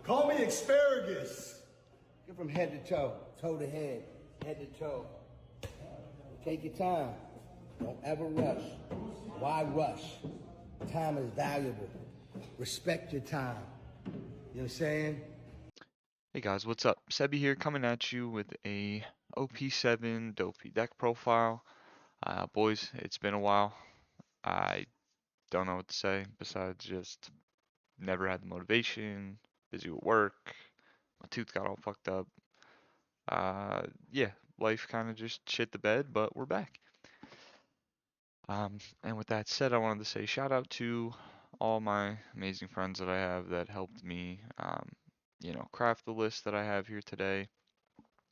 Call me asparagus. Get from head to toe, toe to head, head to toe. Take your time. Don't ever rush. Why rush? Time is valuable. Respect your time. You know what I'm saying? Hey guys, what's up? Sebi here, coming at you with a OP07 Doffy deck profile. Boys, it's been a while. I don't know what to say besides just never had the motivation, busy with work, my tooth got all fucked up. Yeah, life kind of just shit the bed, but we're back. And with that said, I wanted to say shout out to all my amazing friends that I have that helped me, craft the list that I have here today.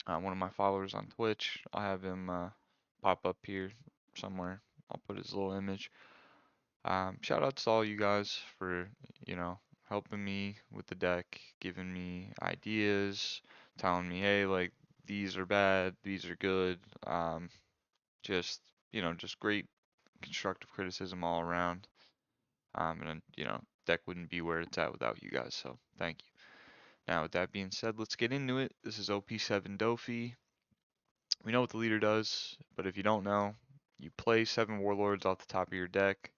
One of my followers on Twitch, I'll have him pop up here somewhere. I'll put his little image. Shout out to all you guys for, helping me with the deck, giving me ideas, telling me, hey, like, these are bad, these are good. Just, just great constructive criticism all around. And deck wouldn't be where it's at without you guys, so thank you. Now, with that being said, let's get into it. This is OP7 Doffy. We know what the leader does, but if you don't know, you play 7 Warlords off the top of your deck,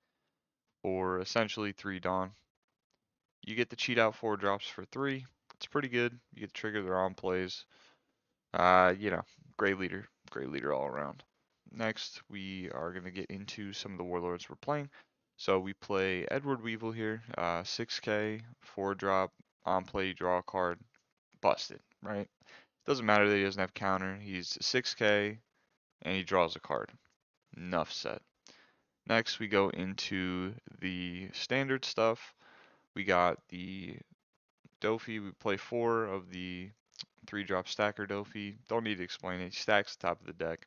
or essentially 3 Dawn. You get to cheat out 4 drops for 3. It's pretty good. You get to trigger their on plays. Great leader all around. Next, we are going to get into some of the Warlords we're playing. So we play Edward Weevil here, 6k, 4 drop, on play, draw a card, busted, right? Doesn't matter that he doesn't have counter. He's 6k and he draws a card. Enough said. Next, we go into the standard stuff. We got the Doffy. We play 4 of the 3-drop stacker Doffy. Don't need to explain it. He stacks the top of the deck.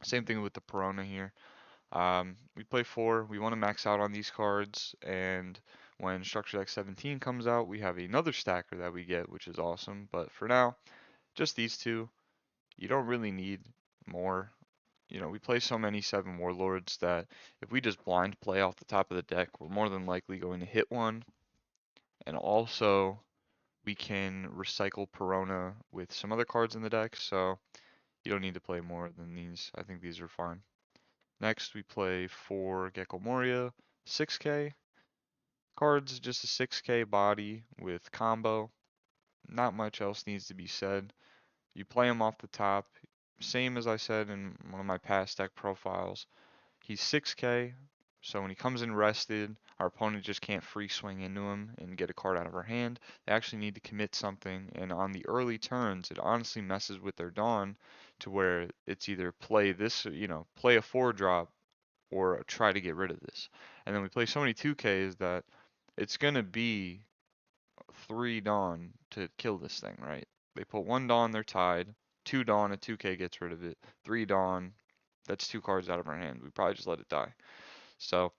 Same thing with the Perona here. We play 4. We want to max out on these cards, and when Structure Deck 17 comes out, we have another stacker that we get, which is awesome. But for now, just these 2. You don't really need more. We play so many 7 Warlords that if we just blind play off the top of the deck, we're more than likely going to hit one. And also, we can recycle Perona with some other cards in the deck, so you don't need to play more than these. I think these are fine. Next, we play 4 Gecko Moria, 6k. Cards, just a 6k body with combo. Not much else needs to be said. You play him off the top. Same as I said in one of my past deck profiles. He's 6k, so when he comes in rested, our opponent just can't free swing into him and get a card out of our hand. They actually need to commit something, and on the early turns, it honestly messes with their Dawn to where it's either play this, play a 4-drop or try to get rid of this. And then we play so many 2Ks that it's going to be 3 Dawn to kill this thing, right? They put 1 Dawn, they're tied. 2 Dawn, a 2K gets rid of it. 3 Dawn, that's 2 cards out of our hand. We probably just let it die. So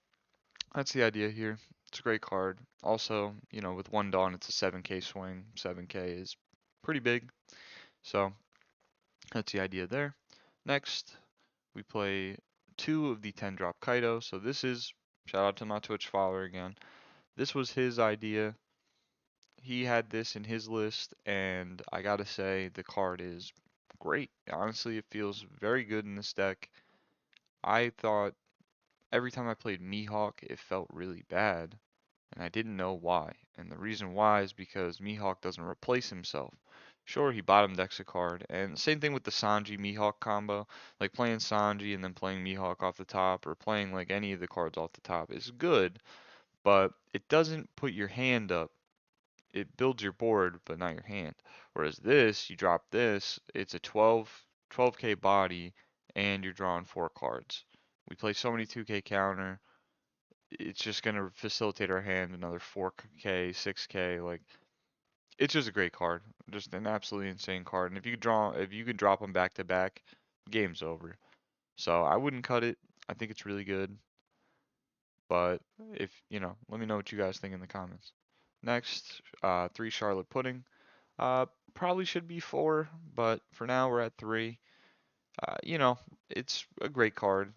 that's the idea here. It's a great card. Also, with 1 Dawn, it's a 7k swing. 7k is pretty big. So that's the idea there. Next, we play 2 of the 10-drop Kaido. So this is, shout out to my Twitch follower again. This was his idea. He had this in his list, and I gotta say, the card is great. Honestly, it feels very good in this deck. I thought every time I played Mihawk, it felt really bad, and I didn't know why. And the reason why is because Mihawk doesn't replace himself. Sure, he bottom decks a card, and same thing with the Sanji Mihawk combo. Like playing Sanji and then playing Mihawk off the top, or playing like any of the cards off the top is good, but it doesn't put your hand up. It builds your board, but not your hand. Whereas this, you drop this, it's a 12k body, and you're drawing 4 cards. We play so many 2k counter, it's just going to facilitate our hand another 4k, 6k. Like, it's just a great card. Just an absolutely insane card. And if you can drop them back to back, game's over. So I wouldn't cut it. I think it's really good. But if, let me know what you guys think in the comments. Next, 3 Charlotte Pudding. Probably should be 4, but for now we're at 3. It's a great card.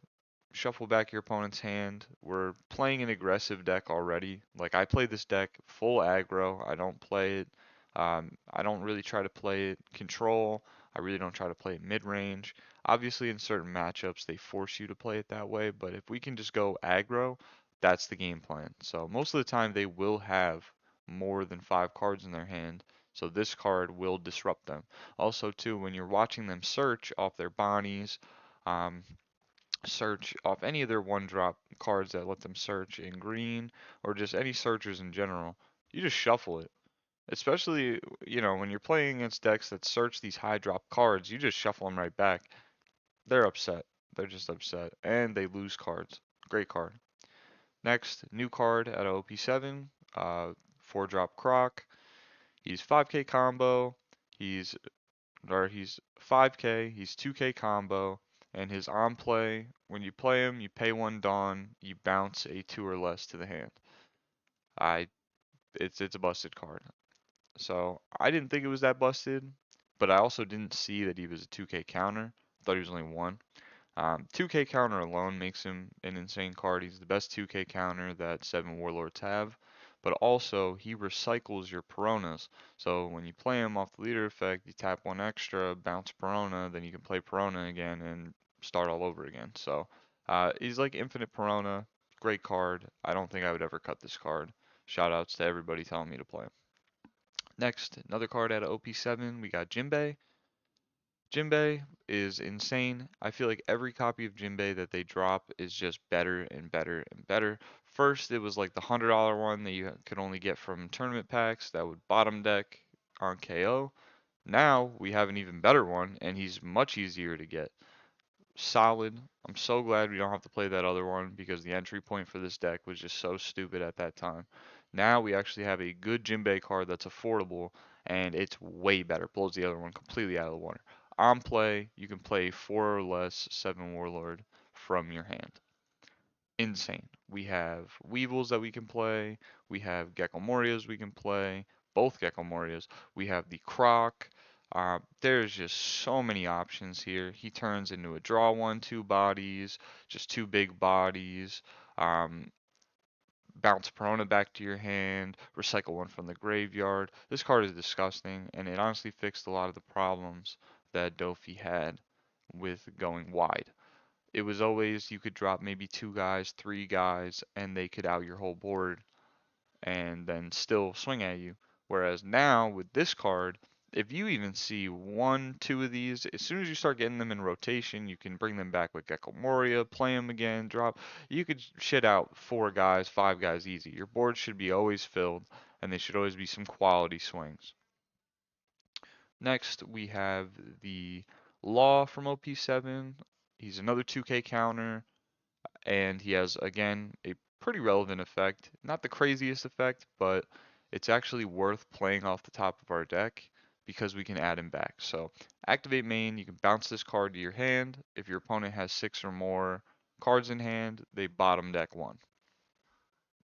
Shuffle back your opponent's hand. We're playing an aggressive deck already. Like, I play this deck full aggro. I don't play it I don't really try to play it control. I really don't try to play it mid-range. Obviously, in certain matchups, they force you to play it that way, but if we can just go aggro, that's the game plan. So most of the time, they will have more than 5 cards in their hand, so this card will disrupt them. Also, too, when you're watching them search off their Bonnies, um, search off any of their one drop cards that let them search in green, or just any searchers in general, you just shuffle it. Especially, when you're playing against decks that search these high drop cards, you just shuffle them right back. They're upset. They're just upset. And they lose cards. Great card. Next, new card at OP07. 4-drop Croc. He's 5k combo. He's he's 5k. He's 2k combo. And his on play, when you play him, you pay 1 Dawn. You bounce a 2 or less to the hand. I it's a busted card. So I didn't think it was that busted, but I also didn't see that he was a 2k counter. I thought he was only 1. 2k counter alone makes him an insane card. He's the best 2k counter that 7 Warlords have. But also, he recycles your Peronas. So when you play him off the leader effect, you tap 1 extra, bounce Perona, then you can play Perona again and start all over again. So he's like infinite Perona. Great card. I don't think I would ever cut this card. Shoutouts to everybody telling me to play him. Next, another card out of OP7, we got Jinbei. Jinbei is insane. I feel like every copy of Jinbei that they drop is just better and better and better. First, it was like the $100 one that you could only get from tournament packs that would bottom deck on KO. Now we have an even better one, and he's much easier to get. Solid. I'm so glad we don't have to play that other one because the entry point for this deck was just so stupid at that time. Now we actually have a good Jinbei card that's affordable and it's way better. Blows the other one completely out of the water. On play, you can play 4 or less 7 Warlord from your hand. Insane. We have Weevils that we can play. We have Gecko Morias we can play. Both Gecko Morias. We have the Croc. There's just so many options here. He turns into a draw 1/2 bodies, just 2 big bodies. Um, Bounce Perona back to your hand, recycle 1 from the graveyard. This card is disgusting, and it honestly fixed a lot of the problems that Doffy had with going wide. It was always you could drop maybe 2 guys, 3 guys, and they could out your whole board and then still swing at you. Whereas now with this card, if you even see 1, 2 of these, as soon as you start getting them in rotation, you can bring them back with Gecko Moria, play them again, drop. You could shit out 4 guys, 5 guys easy. Your board should be always filled, and they should always be some quality swings. Next, we have the Law from OP7. He's another 2k counter and he has again a pretty relevant effect. Not the craziest effect, but it's actually worth playing off the top of our deck because we can add him back. So activate main, you can bounce this card to your hand. If your opponent has 6 or more cards in hand, they bottom deck 1.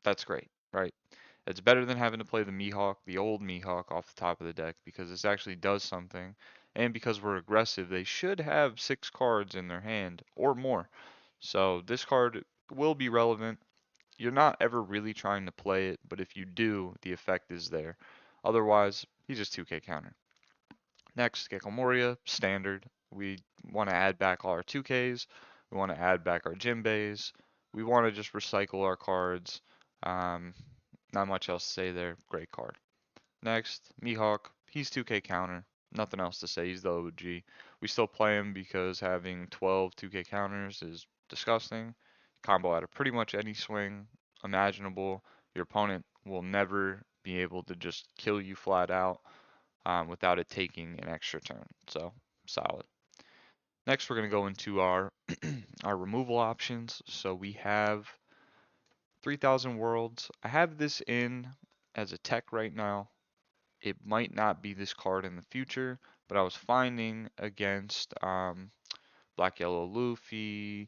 That's great, right? It's better than having to play the Mihawk, the old Mihawk off the top of the deck because this actually does something. And because we're aggressive, they should have 6 cards in their hand or more. So this card will be relevant. You're not ever really trying to play it, but if you do, the effect is there. Otherwise, he's just 2k counter. Next, Gecko Moria, standard. We want to add back all our 2ks. We want to add back our Jinbeis. We want to just recycle our cards. Um, Not much else to say there. Great card. Next, Mihawk. He's 2k counter. Nothing else to say. He's the OG. We still play him because having 12 2k counters is disgusting. Combo out of pretty much any swing imaginable. Your opponent will never be able to just kill you flat out without it taking an extra turn. So, solid. Next, we're going to go into our our removal options. So we have 3000 worlds. I have this in as a tech right now. It might not be this card in the future, but I was finding against Black Yellow Luffy,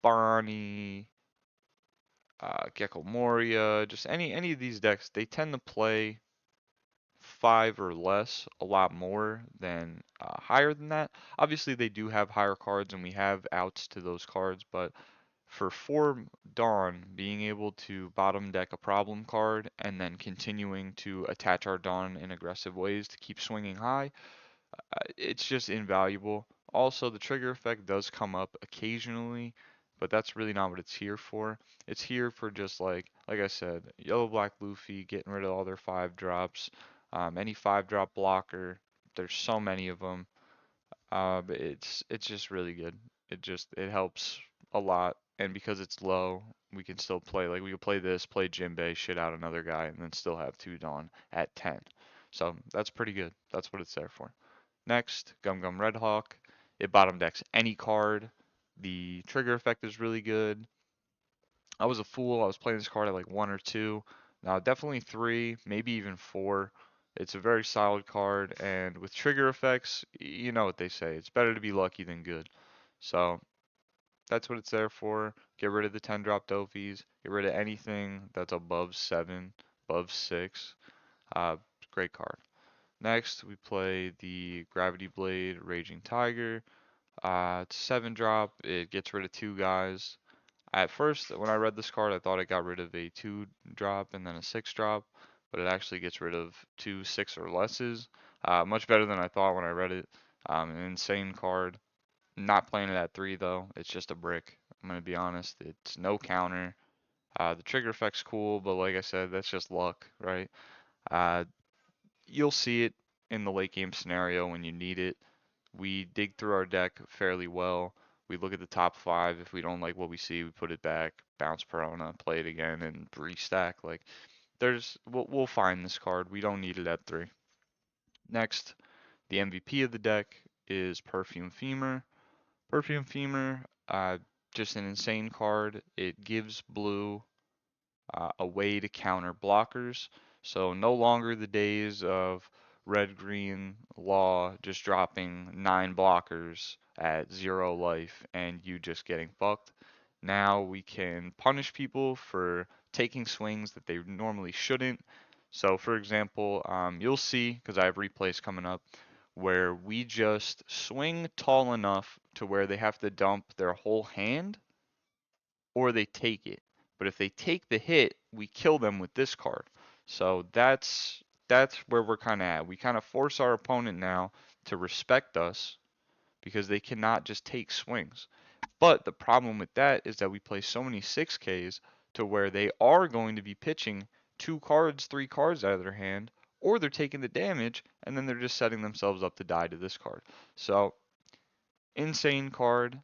Bonney, Gecko Moria, just any of these decks, they tend to play 5 or less a lot more than higher than that. Obviously, they do have higher cards, and we have outs to those cards, but For 4 Dawn, being able to bottom deck a problem card and then continuing to attach our Dawn in aggressive ways to keep swinging high, it's just invaluable. Also, the trigger effect does come up occasionally, but that's really not what it's here for. It's here for just like I said, yellow black Luffy getting rid of all their 5 drops. Any 5 drop blocker, there's so many of them. But it's just really good. It helps a lot, and because it's low, we can still play. Like we could play this, play Jinbei, shit out another guy, and then still have 2 Dawn at 10. So that's pretty good. That's what it's there for. Next, Gum Gum Red Hawk. It bottom decks any card. The trigger effect is really good. I was a fool. I was playing this card at like 1 or 2. Now definitely 3, maybe even 4. It's a very solid card, and with trigger effects, you know what they say. It's better to be lucky than good. So that's what it's there for. Get rid of the 10 drop Doffies. Get rid of anything that's above 7, above 6. Uh, Great card. Next, we play the Gravity Blade Raging Tiger. It's 7 drop. It gets rid of 2 guys. At first, when I read this card, I thought it got rid of a 2 drop and then a 6 drop, but it actually gets rid of 2 6 or lesses. Much better than I thought when I read it. An insane card. Not playing it at 3 though. It's just a brick. I'm gonna be honest. It's no counter. The trigger effect's cool, but like I said, that's just luck, right? Uh, you'll see it in the late game scenario when you need it. We dig through our deck fairly well. We look at the top 5. If we don't like what we see, we put it back, bounce Perona, play it again, and restack. Like we'll find this card. We don't need it at 3. Next, the MVP of the deck is Perfume Femur. Perfume Femur, just an insane card. It gives blue a way to counter blockers. So no longer the days of red green law just dropping 9 blockers at 0 life and you just getting fucked. Now we can punish people for taking swings that they normally shouldn't. So for example, you'll see, because I have replays coming up, where we just swing tall enough to where they have to dump their whole hand or they take it. But if they take the hit, we kill them with this card. So that's where we're kind of at. We kind of force our opponent now to respect us because they cannot just take swings. But the problem with that is that we play so many 6Ks to where they are going to be pitching 2 cards, 3 cards out of their hand, or they're taking the damage and then they're just setting themselves up to die to this card. So insane card.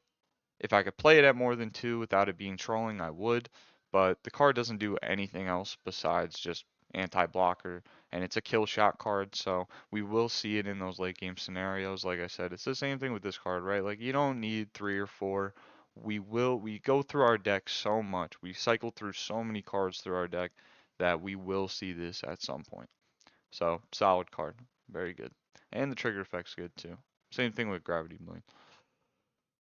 If I could play it at more than 2 without it being trolling, I would. But the card doesn't do anything else besides just anti-blocker, and it's a kill shot card, so we will see it in those late game scenarios. Like I said, it's the same thing with this card, right? Like you don't need 3 or 4. We go through our deck so much. We cycle through so many cards through our deck that we will see this at some point. So solid card, very good. And the trigger effect's good too. Same thing with Gravity Blade.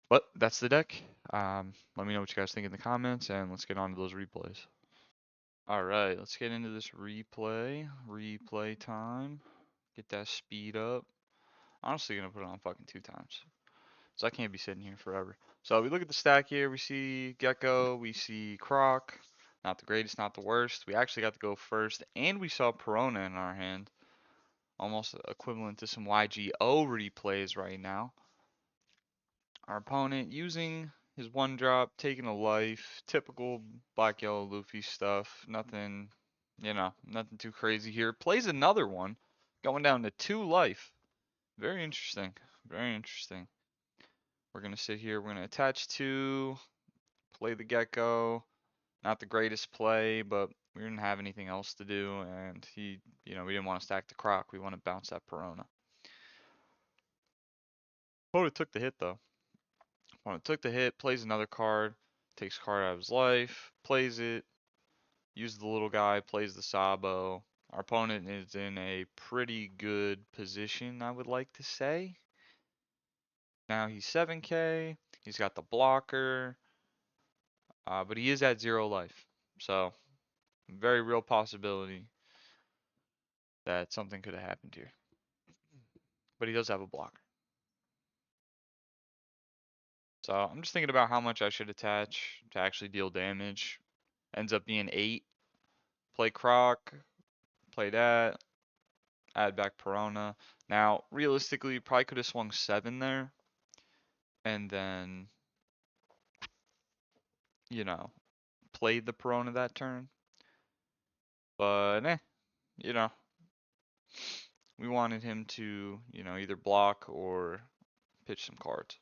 But that's the deck. Let me know what you guys think in the comments, and let's get on to those replays. All right, let's get into this replay. Replay time. Get that speed up. Honestly, gonna put it on fucking 2 times, so I can't be sitting here forever. So we look at the stack here. We see Gecko. We see Croc. Not the greatest, not the worst. We actually got to go first, and we saw Perona in our hand. Almost equivalent to some YGO replays right now. Our opponent using his 1 drop, taking a life, typical black yellow Luffy stuff. Nothing, nothing too crazy here. Plays another one, going down to 2 life. Very interesting. Very interesting. We're gonna sit here. We're gonna attach 2, play the Gecko. Not the greatest play, but we didn't have anything else to do, and we didn't want to stack the Croc. We want to bounce that Perona. Opponent took the hit though. Opponent took the hit, plays another card, takes a card out of his life, plays it, uses the little guy, plays the Sabo. Our opponent is in a pretty good position, I would like to say. Now he's 7K, he's got the blocker, but he is at 0 life. So, very real possibility that something could have happened here. But he does have a blocker. So I'm just thinking about how much I should attach to actually deal damage. Ends up being 8. Play Croc, play that, add back Perona. Now, realistically, probably could have swung 7 there. And then, you know, played the Perona that turn. But, you know, we wanted him to, either block or pitch some cards.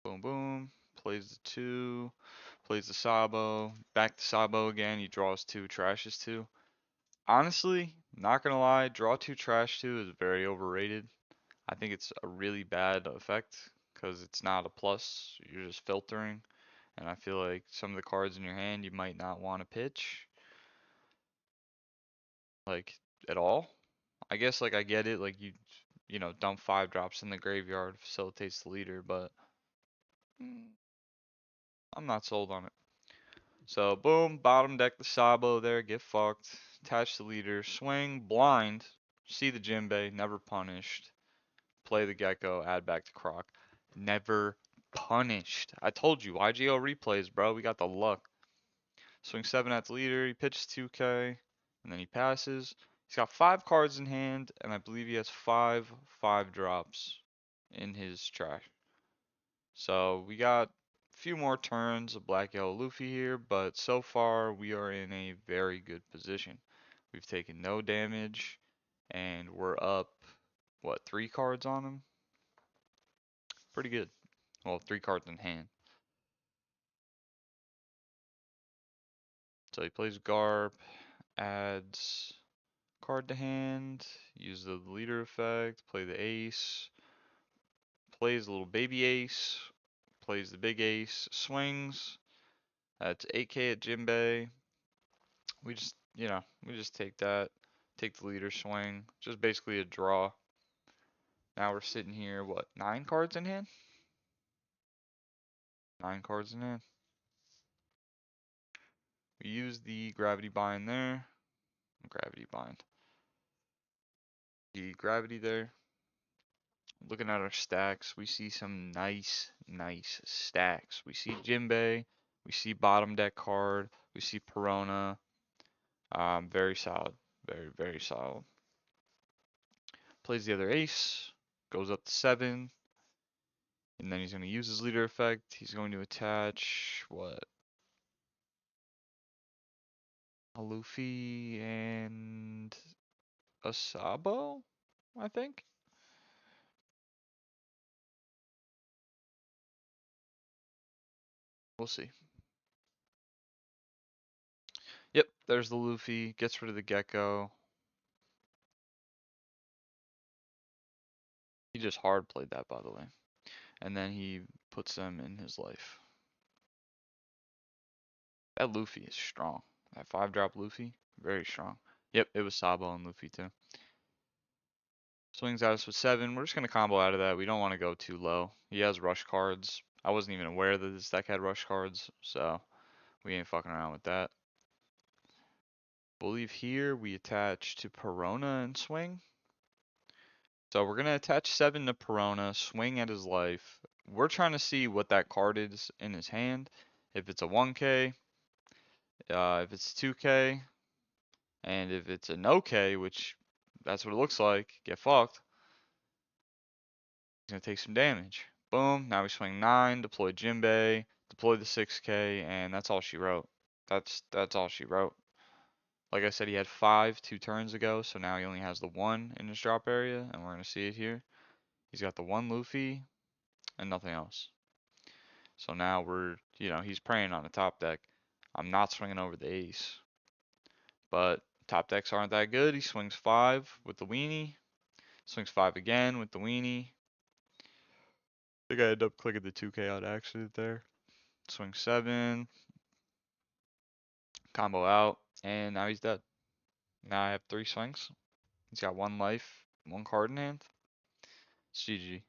Boom, boom. Plays the 2. Plays the Sabo. Back to Sabo again. He draws 2, trashes 2. Honestly, not gonna lie, draw 2, trash 2 is very overrated. I think it's a really bad effect because it's not a plus. You're just filtering. And I feel like some of the cards in your hand you might not want to pitch. Like, at all. I guess, like, I get it. Like, dump 5 drops in the graveyard facilitates the leader, but I'm not sold on it. So, boom, bottom deck the Sabo there, get fucked. Attach the leader, swing, blind, see the Jinbei, never punished. Play the Gecko, add back to Croc. Never punished. I told you, IGL replays, bro. We got the luck. Swing 7 at the leader, he pitches 2k, and then he passes. He's got 5 cards in hand, and I believe he has 5 drops in his trash. So we got a few more turns of Black Yellow Luffy here, but so far we are in a very good position. We've taken no damage, and we're up, what, 3 cards on him? Pretty good. Well, 3 cards in hand. So he plays Garp, adds card to hand, use the leader effect, play the ace, plays a little baby ace, plays the big ace, swings. That's 8k at Jinbei. We just take that, take the leader swing, just basically a draw. Now we're sitting here, what, 9 cards in hand? 9 cards in hand. We use the gravity bind there. Gravity bind. The gravity there. Looking at our stacks, we see some nice stacks. We see Jinbei, we see bottom deck card, we see Perona. Very solid. Very solid. Plays the other ace, goes up to 7, and then he's going to use his leader effect. He's going to attach, what? A Luffy and a Sabo, I think? We'll see. Yep, there's the Luffy. Gets rid of the Gecko. He just hard played that, by the way. And then he puts them in his life. That Luffy is strong. That 5-drop Luffy, very strong. Yep, it was Sabo and Luffy too. Swings at us with 7. We're just going to combo out of that. We don't want to go too low. He has rush cards. I wasn't even aware that this deck had rush cards, so we ain't fucking around with that. We'll leave here. We attach to Perona and swing. So we're going to attach 7 to Perona, swing at his life. We're trying to see what that card is in his hand. If it's a 1k, if it's 2k, and if it's a no K, which that's what it looks like, get fucked. He's gonna take some damage. Boom, now we swing 9, deploy Jinbei, deploy the 6k, and that's all she wrote. That's all she wrote. Like I said, he had 5 2 turns ago, so now he only has the 1 in his drop area, and we're gonna see it here. He's got the 1 Luffy and nothing else. So now he's preying on the top deck. I'm not swinging over the ace. But top decks aren't that good. He swings 5 with the weenie. Swings 5 again with the weenie. I think I ended up clicking the 2k on accident there. Swing 7. Combo out. And now he's dead. Now I have 3 swings. He's got 1 life, 1 card in hand. It's GG.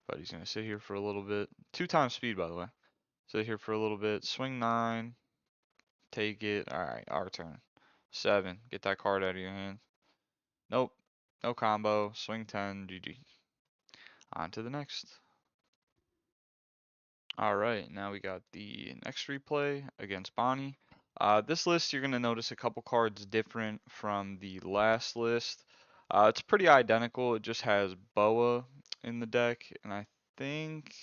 But he's going to sit here for a little bit. 2 times speed, by the way. Sit here for a little bit. Swing 9. Take it. Alright, our turn. 7. Get that card out of your hand. Nope. No combo. Swing 10. GG. On to the next. Alright, now we got the next replay against Bonney. This list, you're going to notice a couple cards different from the last list. It's pretty identical. It just has Boa in the deck, and I think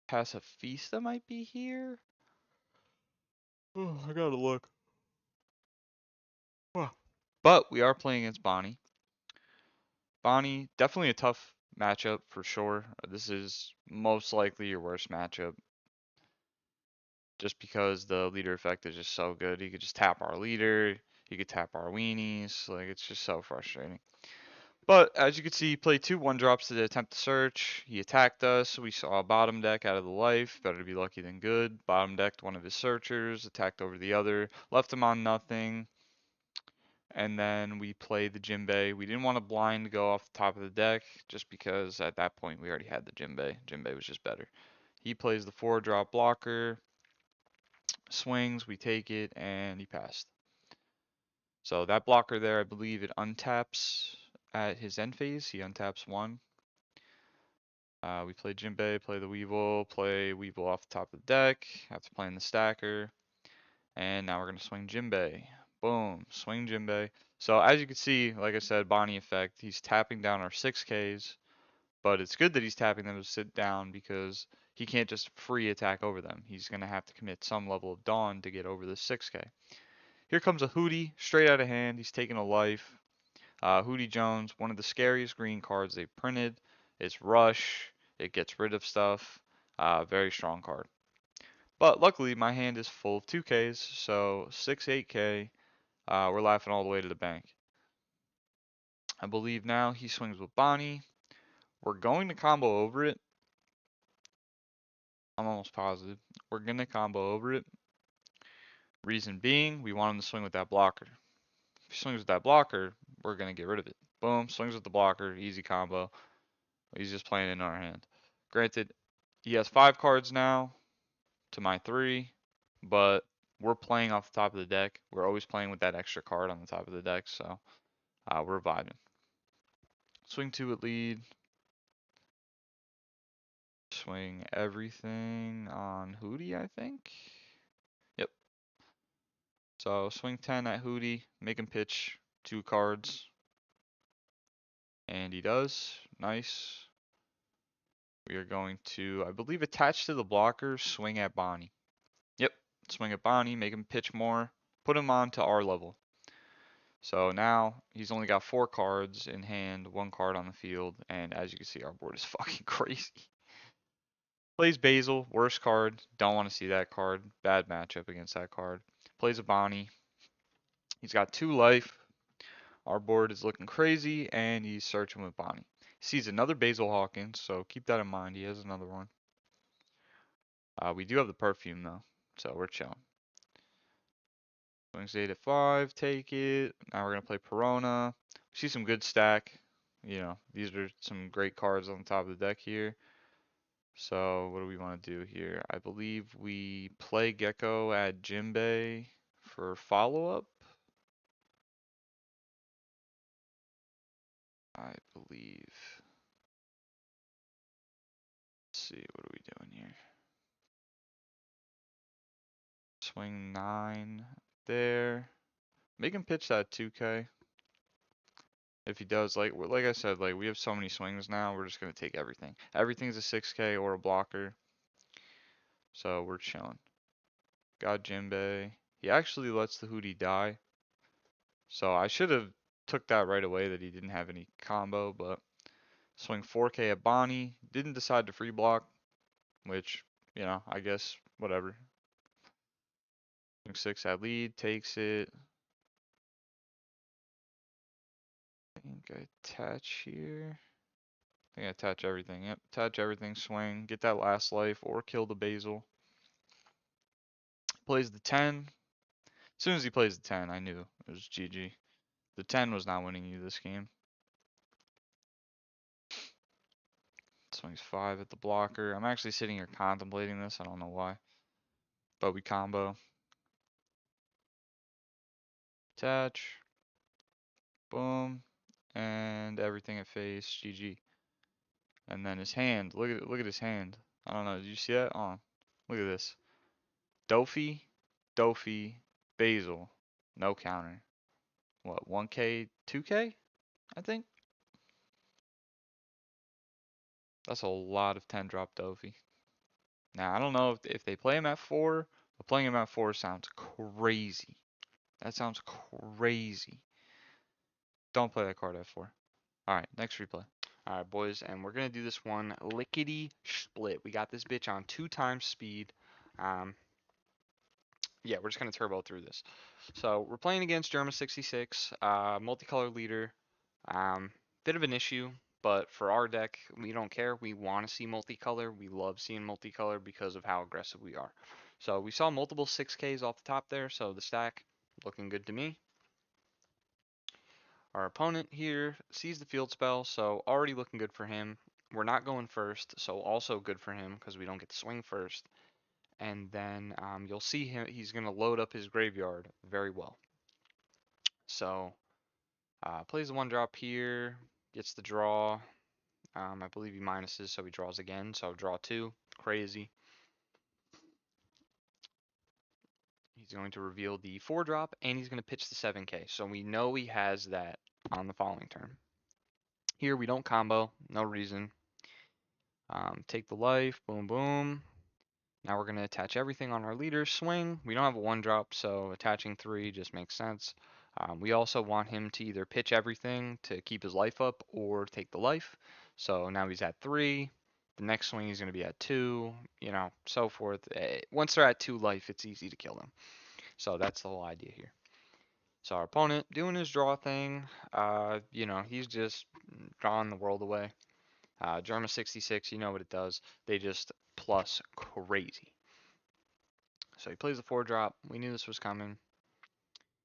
Pacifista might be here. Oh, I gotta look. Wow. But we are playing against Bonney. Bonney, definitely a tough matchup for sure. This is most likely your worst matchup. Just because the leader effect is just so good. He could just tap our leader. He could tap our weenies. Like, it's just so frustrating. But as you can see, he played 2 1-drops to attempt to search. He attacked us. We saw a bottom deck out of the life. Better to be lucky than good. Bottom decked one of his searchers. Attacked over the other. Left him on nothing. And then we played the Jinbei. We didn't want to blind go off the top of the deck just because at that point we already had the Jinbei. Jinbei was just better. He plays the 4-drop blocker. Swings, we take it, and he passed. So that blocker there, I believe it untaps at his end phase. He untaps 1. We play Jinbei, play the Weevil, play Weevil off the top of the deck after playing the stacker. And now we're going to swing Jinbei. Boom, swing Jinbei. So as you can see, like I said, Bonney effect, he's tapping down our 6Ks. But it's good that he's tapping them to sit down because he can't just free attack over them. He's going to have to commit some level of Dawn to get over the 6K. Here comes a Hootie, straight out of hand. He's taking a life. Hootie Jones, one of the scariest green cards they printed. It's Rush. It gets rid of stuff. Very strong card. But luckily, my hand is full of 2Ks, so 6, 8K. We're laughing all the way to the bank. I believe now he swings with Bonney. We're going to combo over it. I'm almost positive. We're going to combo over it. Reason being, we want him to swing with that blocker. If he swings with that blocker, we're going to get rid of it. Boom, swings with the blocker, easy combo. He's just playing in our hand. Granted, he has 5 cards now to my 3, but we're playing off the top of the deck. We're always playing with that extra card on the top of the deck, so we're vibing. Swing 2 at lead. Swing everything on Hootie, I think. Yep. So swing 10 at Hootie, make him pitch 2 cards. And he does. Nice. We are going to, I believe, attach to the blocker, swing at Bonney. Yep, swing at Bonney, make him pitch more, put him on to our level. So now he's only got 4 cards in hand, 1 card on the field, and as you can see, our board is fucking crazy. Plays Basil, worst card, don't want to see that card, bad matchup against that card. Plays a Bonney, he's got 2 life, our board is looking crazy, and he's searching with Bonney. Sees another Basil Hawkins, so keep that in mind, he has another one. We do have the perfume though, so we're chilling. Swings 8 at 5, take it. Now we're going to play Perona. See some good stack. You know, these are some great cards on the top of the deck here. So what do we want to do here? I believe we play Gecko at Jinbei for follow-up. I believe. Let's see, what are we doing here? Swing 9 there. Make him pitch that 2K. If he does, like I said, like we have so many swings now, we're just gonna take everything. Everything's a 6K or a blocker. So we're chilling. Got Jinbei. He actually lets the Hootie die. So I should have took that right away that he didn't have any combo, but swing 4K at Bonney. Didn't decide to free block, which, you know, I guess whatever. Swing 6 at lead, takes it. I think I attach here. I think I attach everything. Yep, attach everything, swing, get that last life, or kill the Basil. Plays the 10. As soon as he plays the 10, I knew it was GG. The 10 was not winning you this game. Swings 5 at the blocker. I'm actually sitting here contemplating this. I don't know why. But we combo. Attach. Boom. And everything at face. GG. And then his hand. Look at his hand. I don't know. Did you see that? Oh, look at this. Doffy, Doffy, Basil. No counter. What? 1K, 2K? I think. That's a lot of 10 drop Doffy. Now I don't know if they play him at 4, but playing him at 4 sounds crazy. That sounds crazy. Don't play that card at 4. Alright, next replay. Alright, boys, and we're going to do this one lickety split. We got this bitch on 2 times speed. Yeah, we're just going to turbo through this. So, we're playing against Germa 66, multicolor leader. Bit of an issue, but for our deck, we don't care. We want to see multicolor. We love seeing multicolor because of how aggressive we are. So, we saw multiple 6Ks off the top there, so the stack looking good to me. Our opponent here sees the field spell, so already looking good for him. We're not going first, so also good for him because we don't get to swing first. And then you'll see him, he's going to load up his graveyard very well. So plays the 1-drop here, gets the draw. I believe he minuses, so he draws again. So draw 2, crazy. He's going to reveal the 4-drop, and he's going to pitch the 7K. So we know he has that on the following turn. Here we don't combo, no reason. Take the life, boom, boom. Now we're going to attach everything on our leader, swing. We don't have a 1-drop, so attaching 3 just makes sense. We also want him to either pitch everything to keep his life up or take the life. So now he's at 3. The next swing he's going to be at 2, you know, so forth. Once they're at 2 life, it's easy to kill them. So that's the whole idea here. So our opponent doing his draw thing, you know, he's just drawing the world away. Germa 66, you know what it does. They just plus crazy. So he plays the 4-drop. We knew this was coming.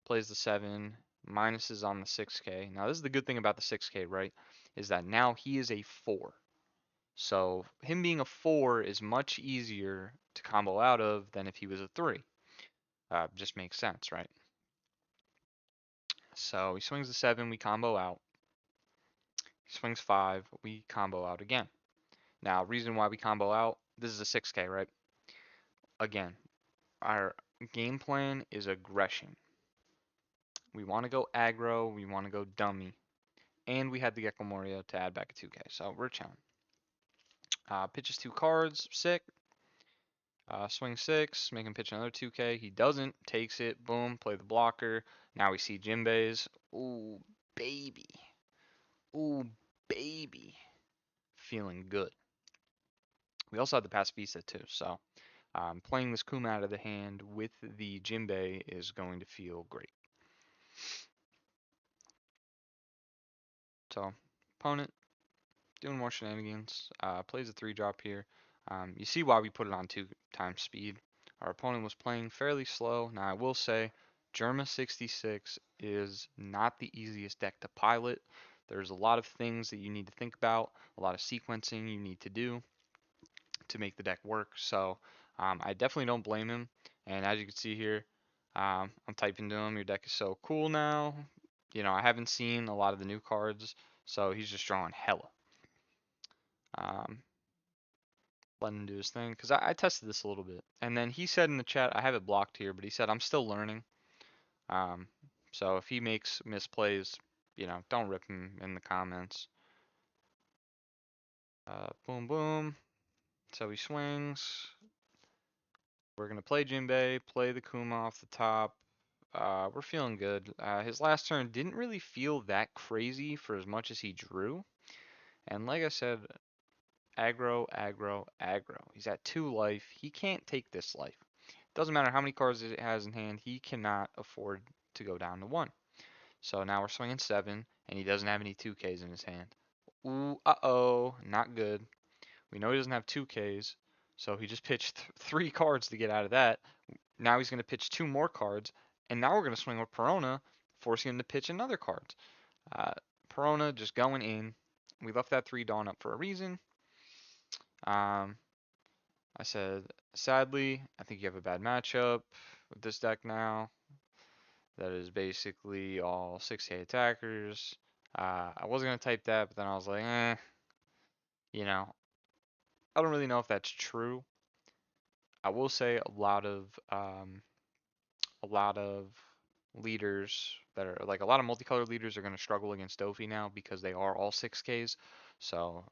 Plays the 7. Minuses on the 6K. Now this is the good thing about the 6K, right? Is that now he is a 4. So him being a 4 is much easier to combo out of than if he was a 3. Just makes sense, right? So he swings the 7, we combo out. He swings 5, we combo out again. Now, reason why we combo out, this is a 6K, right? Again, our game plan is aggression. We want to go aggro, we want to go dummy. And we had the Gecko Moria to add back a 2K, so we're chilling. Pitches 2 cards, sick. Swing 6, make him pitch another 2K. He doesn't, takes it, boom, play the blocker. Now we see Jinbei's. Ooh, baby. Ooh, baby. Feeling good. We also had the Pacifista too, so playing this Kuma out of the hand with the Jinbei is going to feel great. So, opponent doing more shenanigans, plays a 3-drop here. You see why we put it on 2 times speed. Our opponent was playing fairly slow. Now I will say, Germa 66 is not the easiest deck to pilot. There's a lot of things that you need to think about, a lot of sequencing you need to do to make the deck work. So I definitely don't blame him. And as you can see here, I'm typing to him, your deck is so cool now. You know, I haven't seen a lot of the new cards, so he's just drawing hella. Let him do his thing, because I tested this a little bit. And then he said in the chat, I have it blocked here, but he said, I'm still learning. So if he makes misplays, you know, don't rip him in the comments. Boom, boom. So he swings. We're going to play Jinbei, play the Kuma off the top. We're feeling good. His last turn didn't really feel that crazy for as much as he drew. And like I said, aggro, aggro, aggro. He's at 2 life. He can't take this life. Doesn't matter how many cards it has in hand, he cannot afford to go down to 1. So now we're swinging 7, and he doesn't have any 2Ks in his hand. Ooh, uh-oh, not good. We know he doesn't have 2Ks, so he just pitched 3 cards to get out of that. Now he's going to pitch 2 more cards, and now we're going to swing with Perona, forcing him to pitch another card. Perona just going in. We left that 3 Dawn up for a reason. I said, sadly, I think you have a bad matchup with this deck now. that is basically all 6K attackers. I wasn't gonna type that, but then I was like, you know, I don't really know if that's true. I will say a lot of leaders that are like a lot of multicolored leaders are going to struggle against Doffy now because they are all 6Ks. So,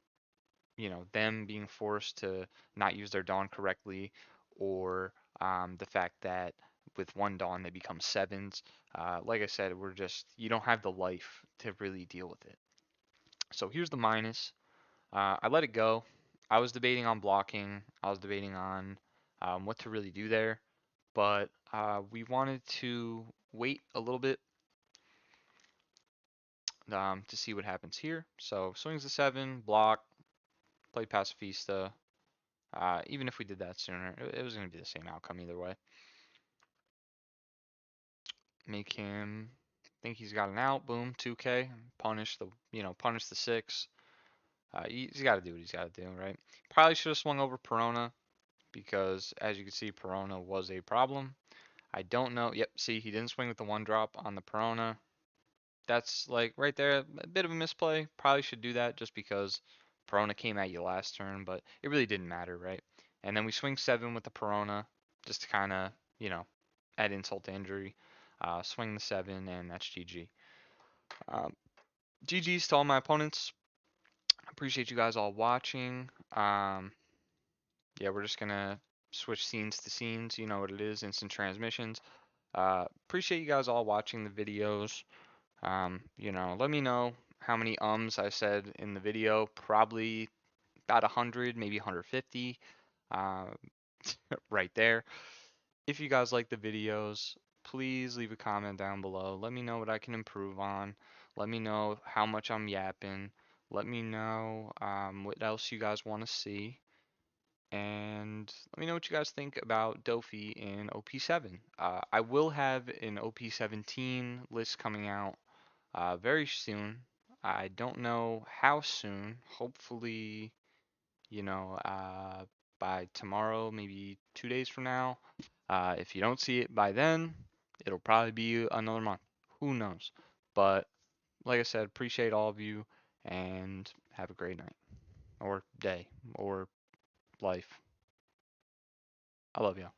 them being forced to not use their Dawn correctly, or the fact that with one Dawn they become sevens. Like I said, you don't have the life to really deal with it. So here's the minus. I let it go. I was debating on blocking. I was debating on what to really do there, but we wanted to wait a little bit to see what happens here. So swings the 7, block, play Pacifista. Even if we did that sooner, it was going to be the same outcome either way. Make him think he's got an out. Boom, 2K. Punish the 6. He's got to do what he's got to do, right? Probably should have swung over Perona because, as you can see, Perona was a problem. I don't know. Yep, see, he didn't swing with the 1 drop on the Perona. That's like right there, a bit of a misplay. Probably should do that just because Perona came at you last turn, but it really didn't matter, right? And then we swing 7 with the Perona just to kind of, add insult to injury. Swing the 7, and that's GG. GG's to all my opponents. Appreciate you guys all watching. Yeah, we're just gonna switch scenes to scenes. You know what it is, instant transmissions. Appreciate you guys all watching the videos. Let me know how many I said in the video. Probably about 100, maybe 150, uh, right there. If you guys like the videos, please leave a comment down below. Let me know what I can improve on. Let me know how much I'm yapping. Let me know what else you guys want to see. And let me know what you guys think about Doffy in OP7. I will have an OP17 list coming out very soon. I don't know how soon. Hopefully, you know, uh, by tomorrow, maybe 2 days from now. If you don't see it by then, it'll probably be another month. Who knows? But like I said, appreciate all of you and have a great night or day or life. I love you.